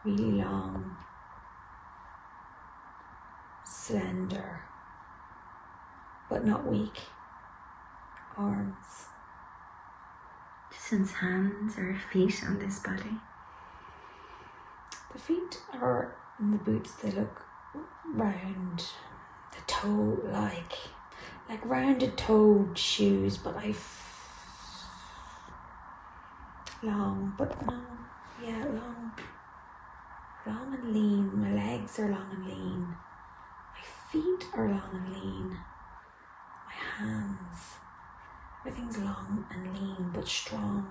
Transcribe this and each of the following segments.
really long, slender, but not weak arms. Do you sense hands or feet on this body? The feet are in the boots. They look round, the toe like rounded toed shoes, but long, but no, yeah, long and lean. My legs are long and lean. My feet are long and lean. My hands, everything's long and lean, but strong.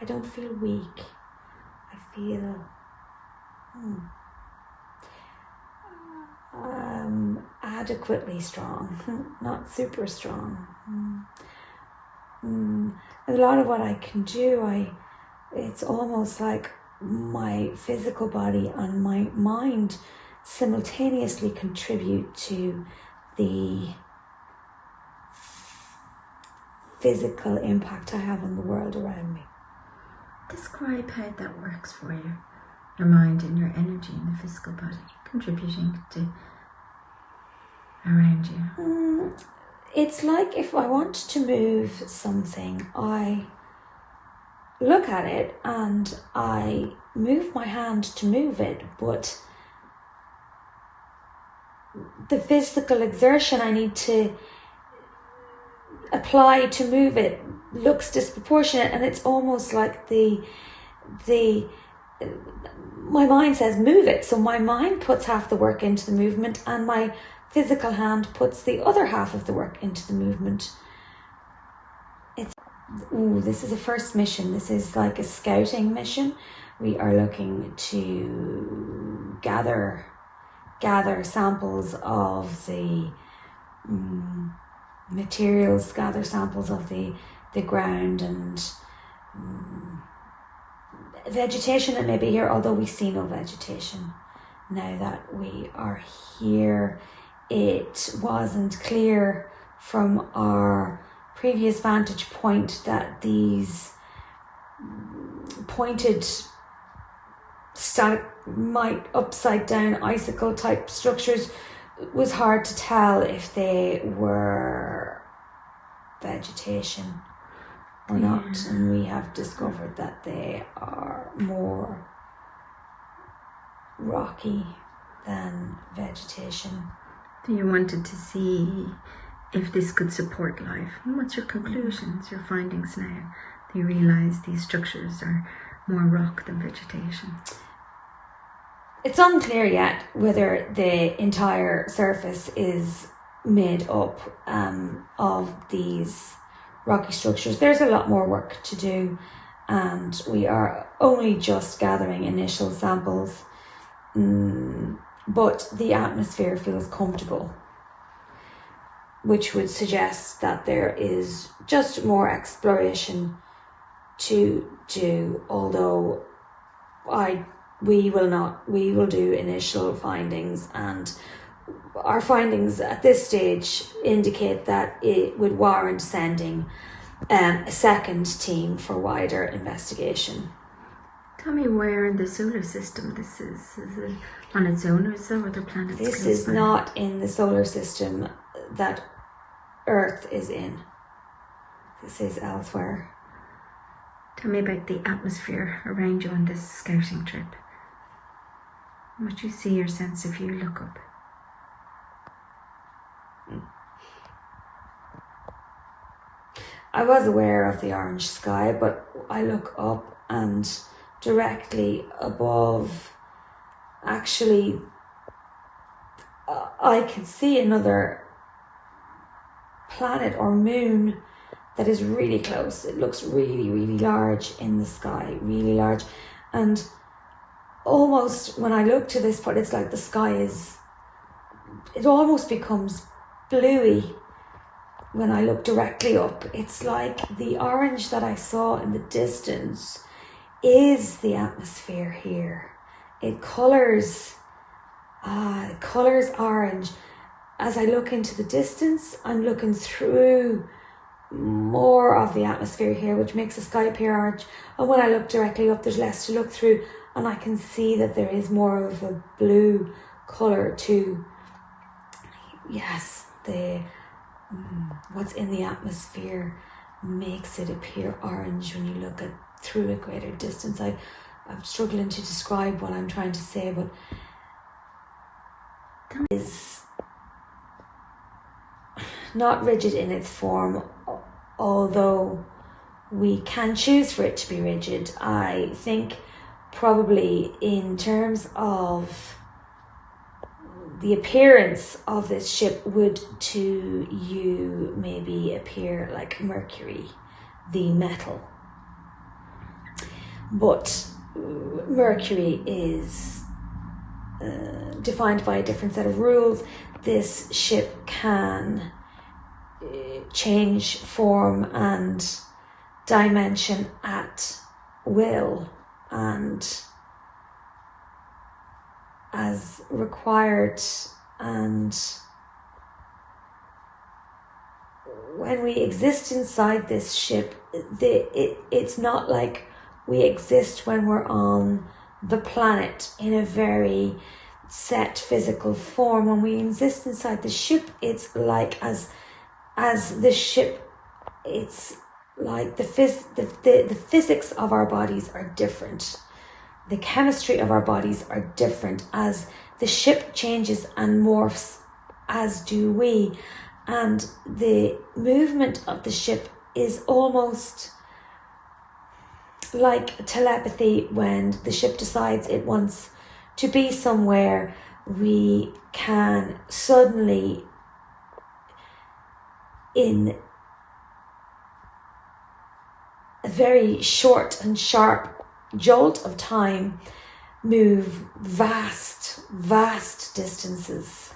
I don't feel weak. I feel adequately strong, not super strong. A lot of what I can do, it's almost like my physical body and my mind simultaneously contribute to the physical impact I have on the world around me. Describe how that works for you. Your mind and your energy in the physical body contributing to around you. It's like if I want to move something, I look at it and I move my hand to move it, but the physical exertion I need to apply to move it looks disproportionate, and it's almost like my mind says move it, so my mind puts half the work into the movement and my physical hand puts the other half of the work into the movement. This is a first mission. This is like a scouting mission. We are looking to gather samples of the materials, gather samples of the ground and vegetation that may be here, although we see no vegetation. Now that we are here, it wasn't clear from our previous vantage point that these pointed stalagmite upside down icicle type structures, it was hard to tell if they were vegetation or not, and we have discovered that they are more rocky than vegetation. So you wanted to see if this could support life. And what's your conclusions, your findings now? Do you realise these structures are more rock than vegetation? It's unclear yet whether the entire surface is made up of these rocky structures. There's a lot more work to do, and we are only just gathering initial samples, but the atmosphere feels comfortable, which would suggest that there is just more exploration to do, although we will do initial findings, and our findings at this stage indicate that it would warrant sending a second team for wider investigation. Tell me where in the solar system this is. Is it on its own, or is there other planets? This is not in the solar system that Earth is in. This is elsewhere. Tell me about the atmosphere around you on this scouting trip. What you see or sense if you look up. I was aware of the orange sky, but I look up and directly above, actually, I can see another planet or moon that is really close. It looks really, really large in the sky, really large. And almost when I look to this part, it's like the sky it almost becomes bluey when I look directly up. It's like the orange that I saw in the distance is the atmosphere here. It colours orange. As I look into the distance, I'm looking through more of the atmosphere here, which makes the sky appear orange. And when I look directly up, there's less to look through, and I can see that there is more of a blue colour to, yes, the what's in the atmosphere makes it appear orange when you look at through a greater distance. I'm struggling to describe what I'm trying to say, but it is not rigid in its form, although we can choose for it to be rigid. I think probably in terms of the appearance of this ship would to you maybe appear like Mercury, the metal. But Mercury is defined by a different set of rules. This ship can change form and dimension at will and as required, and when we exist inside this ship, it's not like we exist when we're on the planet in a very set physical form. When we exist inside the ship, it's like as the ship, it's like the physics of our bodies are different. The chemistry of our bodies are different as the ship changes and morphs, as do we. And the movement of the ship is almost like telepathy. When the ship decides it wants to be somewhere, we can suddenly, in a very short and sharp jolt of time, move vast distances.